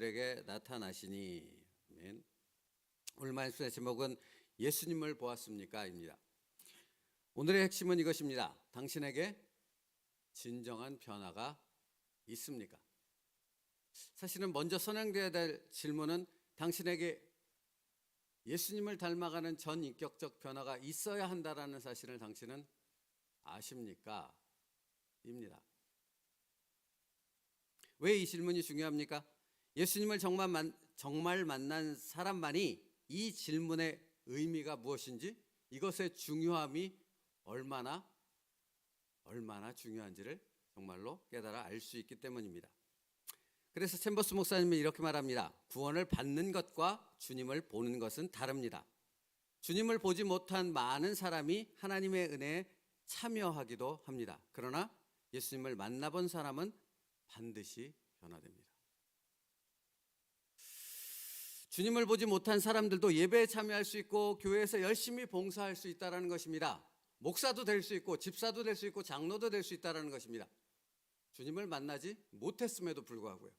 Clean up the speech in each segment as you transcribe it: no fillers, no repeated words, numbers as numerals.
에게 나타나시니. 아멘. 오늘 말씀의 제목은 예수님을 보았습니까?입니다. 오늘의 핵심은 이것입니다. 당신에게 진정한 변화가 있습니까? 사실은 먼저 선행되어야 될 질문은 당신에게 예수님을 닮아가는 전인격적 변화가 있어야 한다라는 사실을 당신은 아십니까? 입니다. 왜 이 질문이 중요합니까? 예수님을 정말 만난 사람만이 이 질문의 의미가 무엇인지, 이것의 중요함이 얼마나 중요한지를 정말로 깨달아 알 수 있기 때문입니다. 그래서 챔버스 목사님은 이렇게 말합니다. 구원을 받는 것과 주님을 보는 것은 다릅니다. 주님을 보지 못한 많은 사람이 하나님의 은혜에 참여하기도 합니다. 그러나 예수님을 만나본 사람은 반드시 변화됩니다. 주님을 보지 못한 사람들도 예배에 참여할 수 있고 교회에서 열심히 봉사할 수 있다는 것입니다. 목사도 될 수 있고 집사도 될 수 있고 장로도 될 수 있다는 것입니다. 주님을 만나지 못했음에도 불구하고요.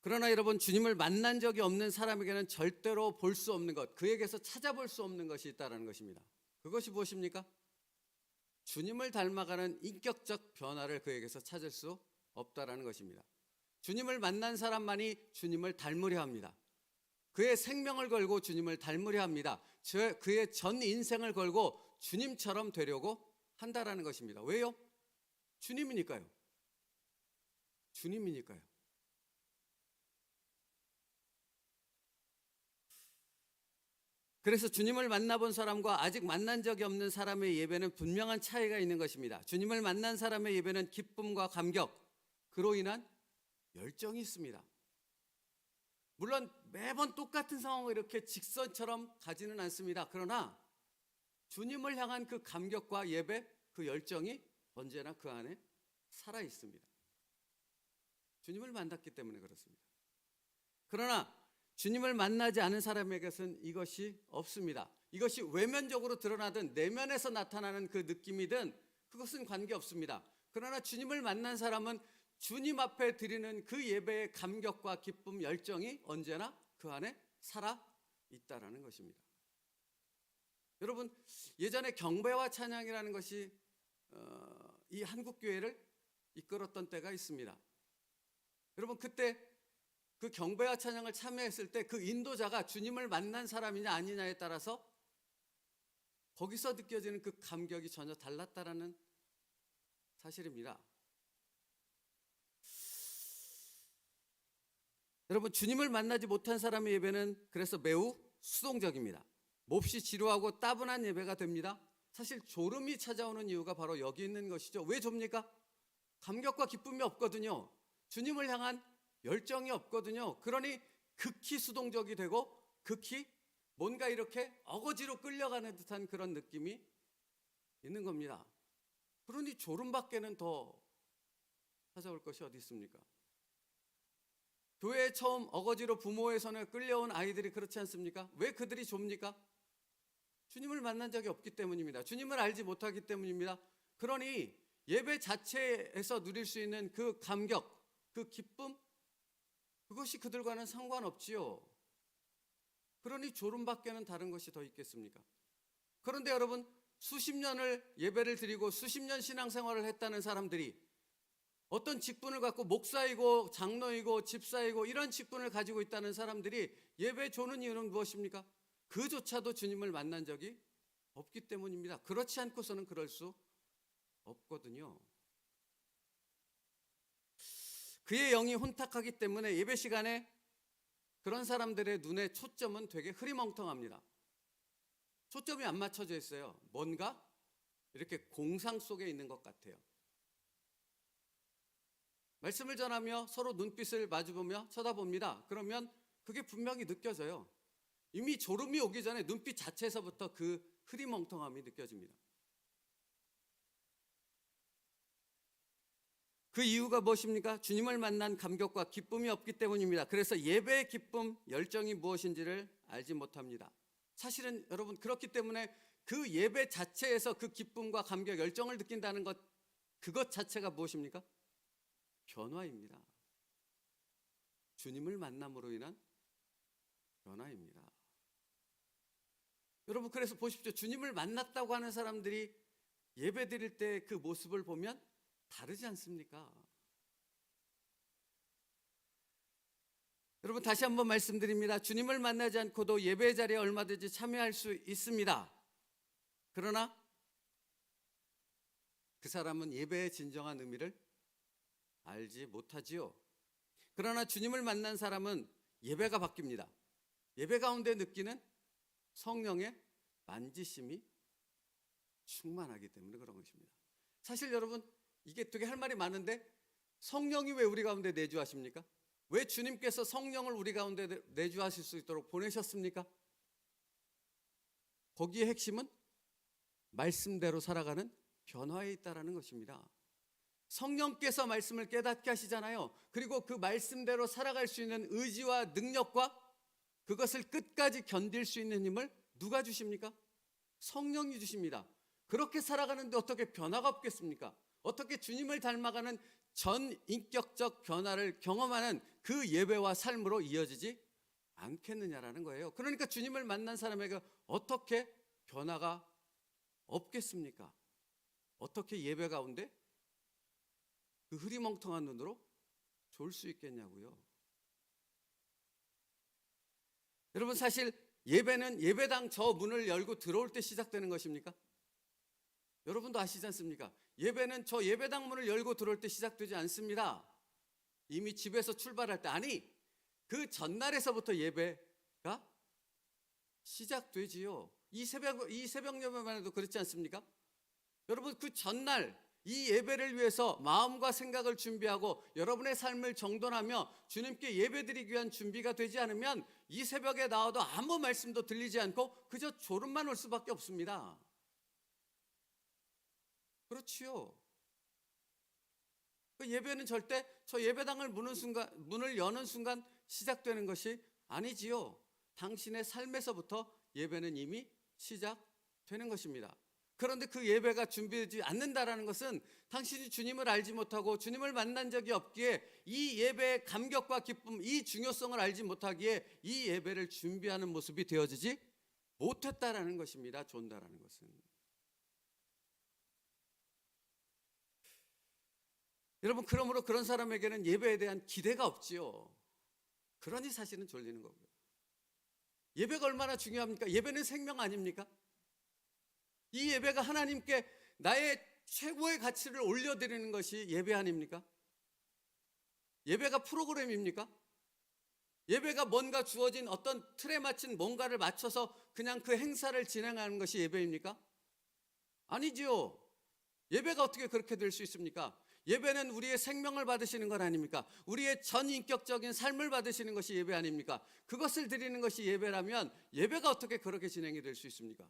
그러나 여러분, 주님을 만난 적이 없는 사람에게는 절대로 볼 수 없는 것, 그에게서 찾아볼 수 없는 것이 있다는 것입니다. 그것이 무엇입니까? 주님을 닮아가는 인격적 변화를 그에게서 찾을 수 없다는 것입니다. 주님을 만난 사람만이 주님을 닮으려 합니다. 그의 생명을 걸고 주님을 닮으려 합니다. 그의 전 인생을 걸고 주님처럼 되려고 한다라는 것입니다. 왜요? 주님이니까요. 주님이니까요. 그래서 주님을 만나본 사람과 아직 만난 적이 없는 사람의 예배는 분명한 차이가 있는 것입니다. 주님을 만난 사람의 예배는 기쁨과 감격, 그로 인한 열정이 있습니다. 물론 매번 똑같은 상황을 이렇게 직선처럼 가지는 않습니다. 그러나 주님을 향한 그 감격과 예배, 그 열정이 언제나 그 안에 살아 있습니다. 주님을 만났기 때문에 그렇습니다. 그러나 주님을 만나지 않은 사람에게는 이것이 없습니다. 이것이 외면적으로 드러나든 내면에서 나타나는 그 느낌이든 그것은 관계없습니다. 그러나 주님을 만난 사람은 주님 앞에 드리는 그 예배의 감격과 기쁨, 열정이 언제나 그 안에 살아 있다라는 것입니다. 여러분, 예전에 경배와 찬양이라는 것이 이 한국 교회를 이끌었던 때가 있습니다. 여러분, 그때 그 경배와 찬양을 참여했을 때 그 인도자가 주님을 만난 사람이냐 아니냐에 따라서 거기서 느껴지는 그 감격이 전혀 달랐다라는 사실입니다. 여러분, 주님을 만나지 못한 사람의 예배는 그래서 매우 수동적입니다. 몹시 지루하고 따분한 예배가 됩니다. 사실 졸음이 찾아오는 이유가 바로 여기 있는 것이죠. 왜 좁니까? 감격과 기쁨이 없거든요. 주님을 향한 열정이 없거든요. 그러니 극히 수동적이 되고 극히 뭔가 이렇게 어거지로 끌려가는 듯한 그런 느낌이 있는 겁니다. 그러니 졸음밖에는 더 찾아올 것이 어디 있습니까? 교회에 처음 어거지로 부모의 손에 끌려온 아이들이 그렇지 않습니까? 왜 그들이 좁니까? 주님을 만난 적이 없기 때문입니다. 주님을 알지 못하기 때문입니다. 그러니 예배 자체에서 누릴 수 있는 그 감격, 그 기쁨, 그것이 그들과는 상관없지요. 그러니 졸음밖에는 다른 것이 더 있겠습니까? 그런데 여러분, 수십 년을 예배를 드리고 수십 년 신앙생활을 했다는 사람들이 어떤 직분을 갖고 목사이고 장로이고 집사이고 이런 직분을 가지고 있다는 사람들이 예배에 조는 이유는 무엇입니까? 그조차도 주님을 만난 적이 없기 때문입니다. 그렇지 않고서는 그럴 수 없거든요. 그의 영이 혼탁하기 때문에 예배 시간에 그런 사람들의 눈에 초점은 되게 흐리멍텅합니다. 초점이 안 맞춰져 있어요. 뭔가 이렇게 공상 속에 있는 것 같아요. 말씀을 전하며 서로 눈빛을 마주보며 쳐다봅니다. 그러면 그게 분명히 느껴져요. 이미 졸음이 오기 전에 눈빛 자체에서부터 그 흐리멍텅함이 느껴집니다. 그 이유가 무엇입니까? 주님을 만난 감격과 기쁨이 없기 때문입니다. 그래서 예배의 기쁨, 열정이 무엇인지를 알지 못합니다. 사실은 여러분, 그렇기 때문에 그 예배 자체에서 그 기쁨과 감격, 열정을 느낀다는 것, 그것 자체가 무엇입니까? 변화입니다. 주님을 만남으로 인한 변화입니다. 여러분, 그래서 보십시오. 주님을 만났다고 하는 사람들이 예배 드릴 때 그 모습을 보면 다르지 않습니까? 여러분, 다시 한번 말씀드립니다. 주님을 만나지 않고도 예배 자리에 얼마든지 참여할 수 있습니다. 그러나 그 사람은 예배의 진정한 의미를 알지 못하지요. 그러나 주님을 만난 사람은 예배가 바뀝니다. 예배 가운데 느끼는 성령의 만지심이 충만하기 때문에 그런 것입니다. 사실 여러분, 이게 되게 할 말이 많은데 성령이 왜 우리 가운데 내주하십니까? 왜 주님께서 성령을 우리 가운데 내주하실 수 있도록 보내셨습니까? 거기에 핵심은 말씀대로 살아가는 변화에 있다라는 것입니다. 성령께서 말씀을 깨닫게 하시잖아요. 그리고 그 말씀대로 살아갈 수 있는 의지와 능력과 그것을 끝까지 견딜 수 있는 힘을 누가 주십니까? 성령이 주십니다. 그렇게 살아가는데 어떻게 변화가 없겠습니까? 어떻게 주님을 닮아가는 전 인격적 변화를 경험하는 그 예배와 삶으로 이어지지 않겠느냐라는 거예요. 그러니까 주님을 만난 사람에게 어떻게 변화가 없겠습니까? 어떻게 예배 가운데 그 흐리멍텅한 눈으로 졸 수 있겠냐고요. 여러분, 사실 예배는 예배당 저 문을 열고 들어올 때 시작되는 것입니까? 여러분도 아시지 않습니까? 예배는 저 예배당 문을 열고 들어올 때 시작되지 않습니다. 이미 집에서 출발할 때, 아니, 그 전날에서부터 예배가 시작되지요. 이 새벽 예배만 해도 그렇지 않습니까? 여러분, 그 전날 이 예배를 위해서 마음과 생각을 준비하고 여러분의 삶을 정돈하며 주님께 예배드리기 위한 준비가 되지 않으면 이 새벽에 나와도 아무 말씀도 들리지 않고 그저 졸음만 올 수밖에 없습니다. 그렇지요. 그 예배는 절대 저 예배당을 문을 여는 순간 시작되는 것이 아니지요. 당신의 삶에서부터 예배는 이미 시작되는 것입니다. 그런데 그 예배가 준비되지 않는다라는 것은 당신이 주님을 알지 못하고 주님을 만난 적이 없기에 이 예배의 감격과 기쁨, 이 중요성을 알지 못하기에 이 예배를 준비하는 모습이 되어지지 못했다라는 것입니다. 존다라는 것은. 여러분, 그러므로 그런 사람에게는 예배에 대한 기대가 없지요. 그러니 사실은 졸리는 거고요. 예배가 얼마나 중요합니까? 예배는 생명 아닙니까? 이 예배가 하나님께 나의 최고의 가치를 올려드리는 것이 예배 아닙니까? 예배가 프로그램입니까? 예배가 뭔가 주어진 어떤 틀에 맞춘 뭔가를 맞춰서 그냥 그 행사를 진행하는 것이 예배입니까? 아니지요. 예배가 어떻게 그렇게 될 수 있습니까? 예배는 우리의 생명을 받으시는 것 아닙니까? 우리의 전인격적인 삶을 받으시는 것이 예배 아닙니까? 그것을 드리는 것이 예배라면 예배가 어떻게 그렇게 진행이 될 수 있습니까?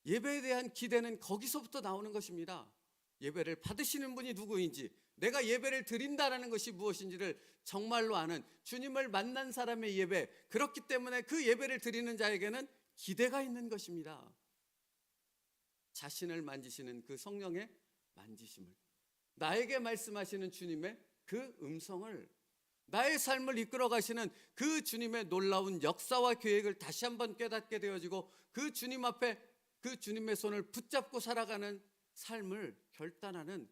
예배에 대한 기대는 거기서부터 나오는 것입니다. 예배를 받으시는 분이 누구인지, 내가 예배를 드린다라는 것이 무엇인지를 정말로 아는 주님을 만난 사람의 예배, 그렇기 때문에 그 예배를 드리는 자에게는 기대가 있는 것입니다. 자신을 만지시는 그 성령의 만지심을, 나에게 말씀하시는 주님의 그 음성을, 나의 삶을 이끌어 가시는 그 주님의 놀라운 역사와 계획을 다시 한번 깨닫게 되어지고 그 주님 앞에 그 주님의 손을 붙잡고 살아가는 삶을 결단하는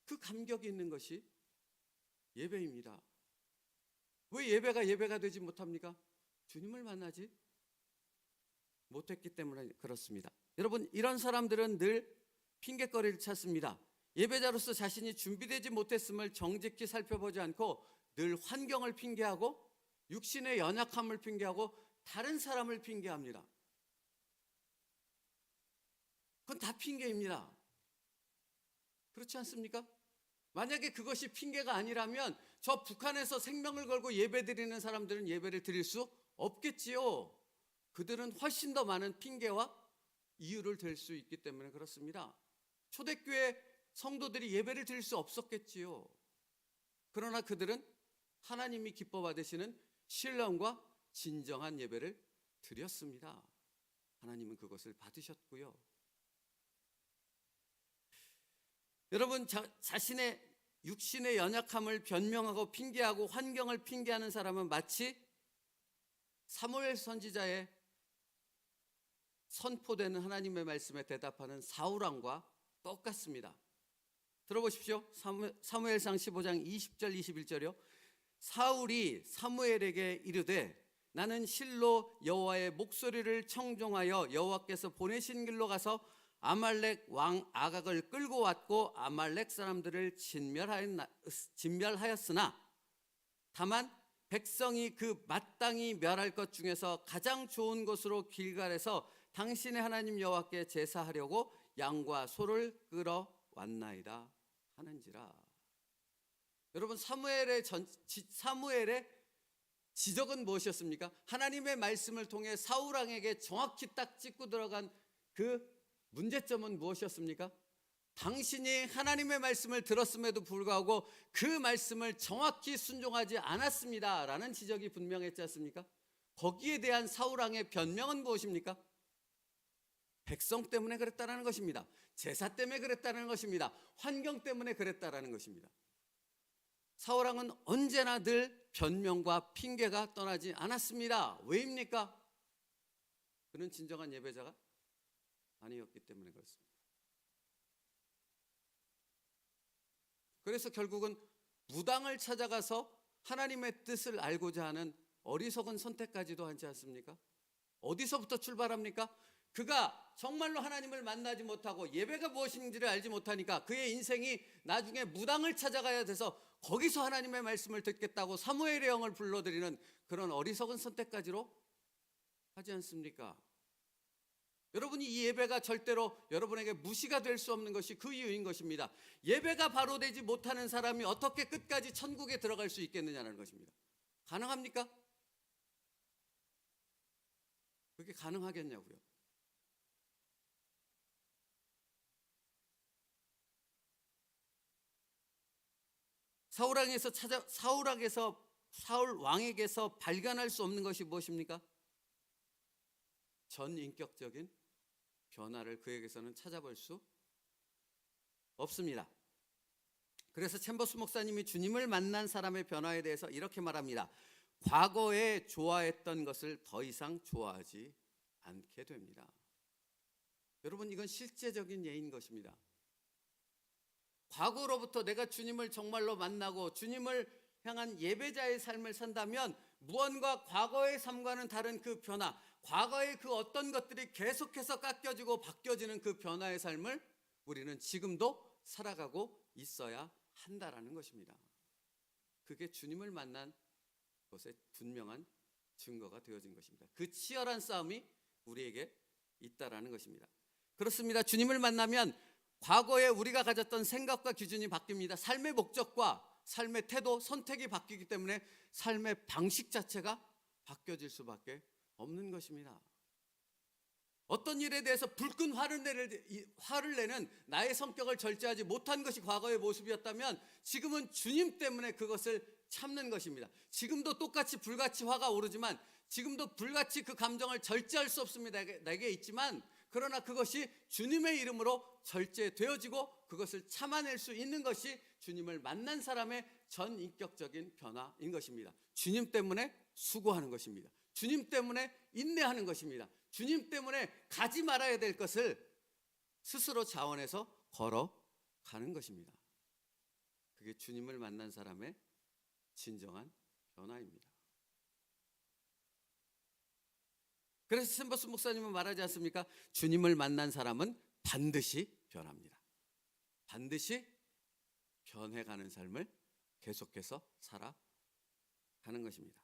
그 감격이 있는 것이 예배입니다. 왜 예배가 되지 못합니까? 주님을 만나지 못했기 때문에 그렇습니다. 여러분, 이런 사람들은 늘 핑계거리를 찾습니다. 예배자로서 자신이 준비되지 못했음을 정직히 살펴보지 않고 늘 환경을 핑계하고 육신의 연약함을 핑계하고 다른 사람을 핑계합니다. 그건 다 핑계입니다. 그렇지 않습니까? 만약에 그것이 핑계가 아니라면 저 북한에서 생명을 걸고 예배드리는 사람들은 예배를 드릴 수 없겠지요. 그들은 훨씬 더 많은 핑계와 이유를 댈 수 있기 때문에 그렇습니다. 초대교회 성도들이 예배를 드릴 수 없었겠지요. 그러나 그들은 하나님이 기뻐 받으시는 신령과 진정한 예배를 드렸습니다. 하나님은 그것을 받으셨고요. 여러분, 자신의 육신의 연약함을 변명하고 핑계하고 환경을 핑계하는 사람은 마치 사무엘 선지자의 선포되는 하나님의 말씀에 대답하는 사울왕과 똑같습니다. 들어보십시오. 사무엘상 15장 20절 21절이요. 사울이 사무엘에게 이르되 나는 실로 여호와의 목소리를 청종하여 여호와께서 보내신 길로 가서 아말렉 왕 아각을 끌고 왔고 아말렉 사람들을 진멸하였으나 다만 백성이 그 마땅히 멸할 것 중에서 가장 좋은 곳으로 길갈에서 당신의 하나님 여호와께 제사하려고 양과 소를 끌어왔나이다 하는지라. 여러분, 사무엘의 지적은 무엇이었습니까? 하나님의 말씀을 통해 사울왕에게 정확히 딱 찍고 들어간 그 문제점은 무엇이었습니까? 당신이 하나님의 말씀을 들었음에도 불구하고 그 말씀을 정확히 순종하지 않았습니다 라는 지적이 분명했지 않습니까? 거기에 대한 사울왕의 변명은 무엇입니까? 백성 때문에 그랬다는 것입니다. 제사 때문에 그랬다는 것입니다. 환경 때문에 그랬다는 것입니다. 사울왕은 언제나 늘 변명과 핑계가 떠나지 않았습니다. 왜입니까? 그는 진정한 예배자가 아니었기 때문에 그렇습니다. 그래서 결국은 무당을 찾아가서 하나님의 뜻을 알고자 하는 어리석은 선택까지도 하지 않습니까? 어디서부터 출발합니까? 그가 정말로 하나님을 만나지 못하고 예배가 무엇인지를 알지 못하니까 그의 인생이 나중에 무당을 찾아가야 돼서 거기서 하나님의 말씀을 듣겠다고 사무엘의 영을 불러들이는 그런 어리석은 선택까지로 하지 않습니까? 여러분이 이 예배가 절대로 여러분에게 무시가 될 수 없는 것이 그 이유인 것입니다. 예배가 바로 되지 못하는 사람이 어떻게 끝까지 천국에 들어갈 수 있겠느냐는 것입니다. 가능합니까? 그게 가능하겠냐고요. 사울왕에게서 발견할 수 없는 것이 무엇입니까? 전인격적인 변화를 그에게서는 찾아볼 수 없습니다. 그래서 챔버스 목사님이 주님을 만난 사람의 변화에 대해서 이렇게 말합니다. 과거에 좋아했던 것을 더 이상 좋아하지 않게 됩니다. 여러분, 이건 실제적인 예인 것입니다. 과거로부터 내가 주님을 정말로 만나고 주님을 향한 예배자의 삶을 산다면 무언가 과거의 삶과는 다른 그 변화, 과거의 그 어떤 것들이 계속해서 깎여지고 바뀌어지는 그 변화의 삶을 우리는 지금도 살아가고 있어야 한다라는 것입니다. 그게 주님을 만난 것의 분명한 증거가 되어진 것입니다. 그 치열한 싸움이 우리에게 있다라는 것입니다. 그렇습니다. 주님을 만나면 과거에 우리가 가졌던 생각과 기준이 바뀝니다. 삶의 목적과 삶의 태도, 선택이 바뀌기 때문에 삶의 방식 자체가 바뀌어질 수밖에 없는 것입니다. 어떤 일에 대해서 불끈 화를 내는 나의 성격을 절제하지 못한 것이 과거의 모습이었다면 지금은 주님 때문에 그것을 참는 것입니다. 지금도 똑같이 불같이 화가 오르지만 지금도 불같이 그 감정을 절제할 수 없습니다. 내게 있지만 그러나 그것이 주님의 이름으로 절제되어지고 그것을 참아낼 수 있는 것이 주님을 만난 사람의 전인격적인 변화인 것입니다. 주님 때문에 수고하는 것입니다. 주님 때문에 인내하는 것입니다. 주님 때문에 가지 말아야 될 것을 스스로 자원해서 걸어가는 것입니다. 그게 주님을 만난 사람의 진정한 변화입니다. 그래서 챔버스 목사님은 말하지 않습니까? 주님을 만난 사람은 반드시 변합니다. 반드시 변해가는 삶을 계속해서 살아가는 것입니다.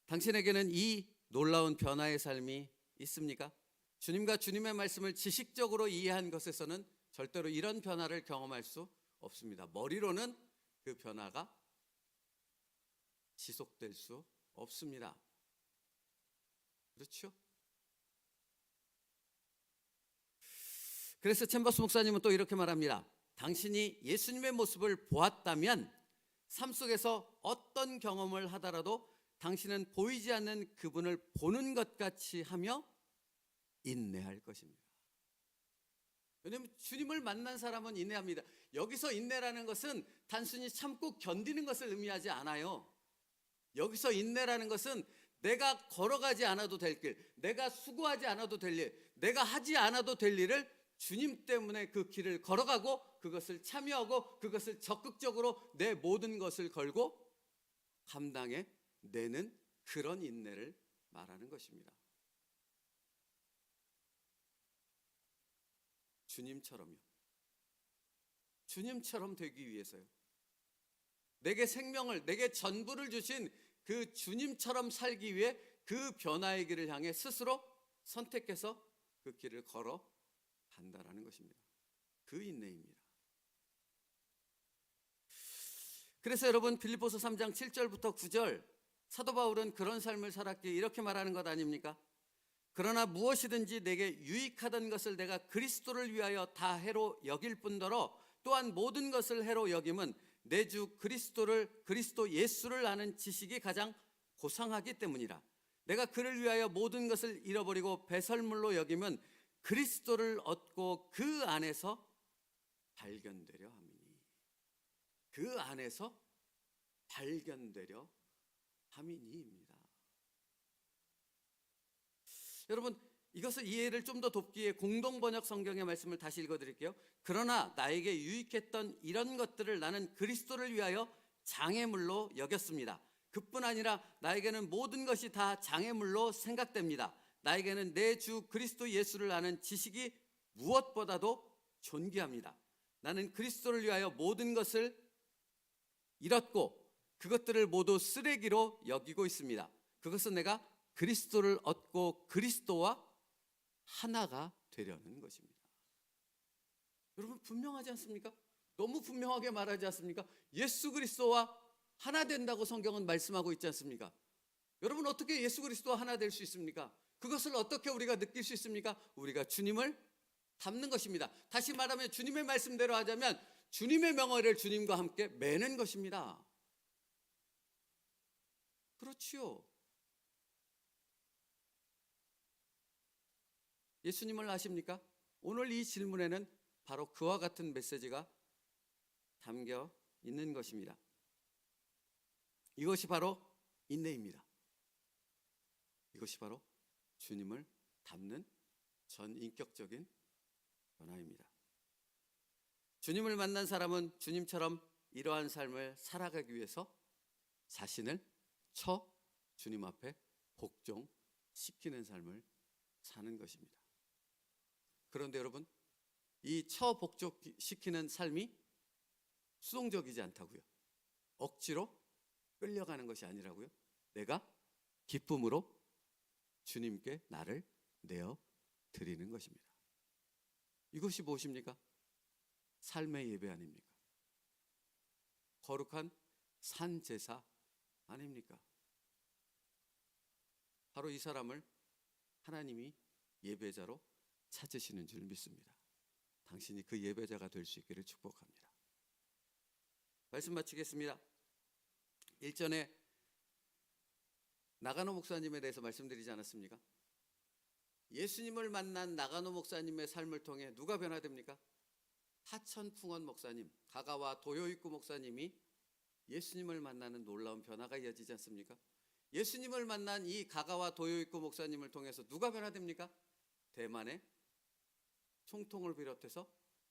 당신에게는 이 놀라운 변화의 삶이 있습니까? 주님과 주님의 말씀을 지식적으로 이해한 것에서는 절대로 이런 변화를 경험할 수 없습니다. 머리로는 그 변화가 지속될 수 없습니다. 그렇죠? 그래서 챔버스 목사님은 또 이렇게 말합니다. 당신이 예수님의 모습을 보았다면 삶 속에서 어떤 경험을 하더라도 당신은 보이지 않는 그분을 보는 것 같이 하며 인내할 것입니다. 왜냐하면 주님을 만난 사람은 인내합니다. 여기서 인내라는 것은 단순히 참고 견디는 것을 의미하지 않아요. 여기서 인내라는 것은 내가 걸어가지 않아도 될 길, 내가 수고하지 않아도 될 일, 내가 하지 않아도 될 일을 주님 때문에 그 길을 걸어가고 그것을 참여하고 그것을 적극적으로 내 모든 것을 걸고 감당해 내는 그런 인내를 말하는 것입니다. 주님처럼요. 주님처럼 되기 위해서요. 내게 생명을, 내게 전부를 주신 그 주님처럼 살기 위해 그 변화의 길을 향해 스스로 선택해서 그 길을 걸어 간다라는 것입니다. 그 인내입니다. 그래서 여러분 빌립보서 3장 7절부터 9절 사도 바울은 그런 삶을 살았기에 이렇게 말하는 것 아닙니까? 그러나 무엇이든지 내게 유익하던 것을 내가 그리스도를 위하여 다 해로 여길 뿐더러 또한 모든 것을 해로 여김은 내 주 그리스도 예수를 아는 지식이 가장 고상하기 때문이라. 내가 그를 위하여 모든 것을 잃어버리고 배설물로 여기면 그리스도를 얻고 그 안에서 발견되려 함이니. 그 안에서 발견되려 함이니입니다. 여러분 이것을 이해를 좀 더 돕기에 공동번역 성경의 말씀을 다시 읽어드릴게요. 그러나 나에게 유익했던 이런 것들을 나는 그리스도를 위하여 장애물로 여겼습니다. 그뿐 아니라 나에게는 모든 것이 다 장애물로 생각됩니다. 나에게는 내 주 그리스도 예수를 아는 지식이 무엇보다도 존귀합니다. 나는 그리스도를 위하여 모든 것을 잃었고 그것들을 모두 쓰레기로 여기고 있습니다. 그것은 내가 그리스도를 얻고 그리스도와 하나가 되려는 것입니다. 여러분 분명하지 않습니까? 너무 분명하게 말하지 않습니까? 예수 그리스도와 하나 된다고 성경은 말씀하고 있지 않습니까? 여러분 어떻게 예수 그리스도와 하나 될 수 있습니까? 그것을 어떻게 우리가 느낄 수 있습니까? 우리가 주님을 닮는 것입니다. 다시 말하면 주님의 말씀대로 하자면 주님의 명예를 주님과 함께 매는 것입니다. 그렇지요. 예수님을 아십니까? 오늘 이 질문에는 바로 그와 같은 메시지가 담겨 있는 것입니다. 이것이 바로 인내입니다. 이것이 바로 주님을 닮는 전인격적인 변화입니다. 주님을 만난 사람은 주님처럼 이러한 삶을 살아가기 위해서 자신을 주님 앞에 복종시키는 삶을 사는 것입니다. 그런데 여러분 이 복종시키는 삶이 수동적이지 않다고요. 억지로 끌려가는 것이 아니라고요. 내가 기쁨으로 주님께 나를 내어 드리는 것입니다. 이것이 무엇입니까? 삶의 예배 아닙니까? 거룩한 산제사 아닙니까? 바로 이 사람을 하나님이 예배자로 찾으시는 줄 믿습니다. 당신이 그 예배자가 될 수 있기를 축복합니다. 말씀 마치겠습니다. 일전에 나가노 목사님에 대해서 말씀드리지 않았습니까? 예수님을 만난 나가노 목사님의 삶을 통해 누가 변화됩니까? 하천풍원 목사님, 가가와 도요이쿠 목사님이 예수님을 만나는 놀라운 변화가 이어지지 않습니까? 예수님을 만난 이 가가와 도요이쿠 목사님을 통해서 누가 변화됩니까? 대만의 총통을 비롯해서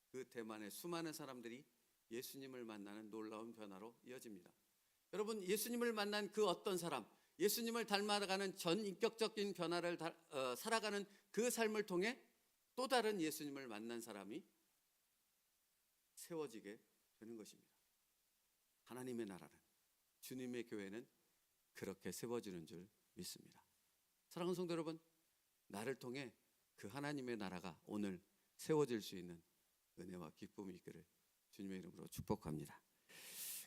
그 대만의 수많은 사람들이 예수님을 만나는 놀라운 변화로 이어집니다. 여러분 예수님을 만난 그 어떤 사람, 예수님을 닮아가는 전인격적인 변화를 살아가는 그 삶을 통해 또 다른 예수님을 만난 사람이 세워지게 되는 것입니다. 하나님의 나라는, 주님의 교회는 그렇게 세워지는 줄 믿습니다. 사랑하는 성도 여러분, 나를 통해 그 하나님의 나라가 오늘 세워질 수 있는 은혜와 기쁨이 있기를 주님의 이름으로 축복합니다.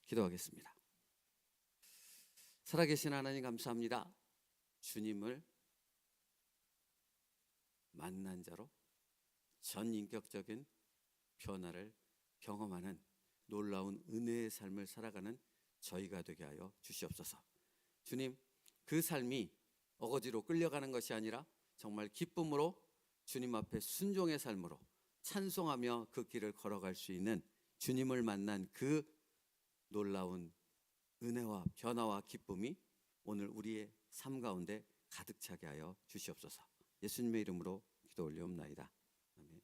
기도하겠습니다. 살아계신 하나님 감사합니다. 주님을 만난 자로 전인격적인 변화를 경험하는 놀라운 은혜의 삶을 살아가는 저희가 되게 하여 주시옵소서. 주님, 그 삶이 어거지로 끌려가는 것이 아니라 정말 기쁨으로 주님 앞에 순종의 삶으로 찬송하며 그 길을 걸어갈 수 있는 주님을 만난 그 놀라운 은혜와 변화와 기쁨이 오늘 우리의 삶 가운데 가득 차게 하여 주시옵소서. 예수님의 이름으로 기도 올려옵나이다. 아멘.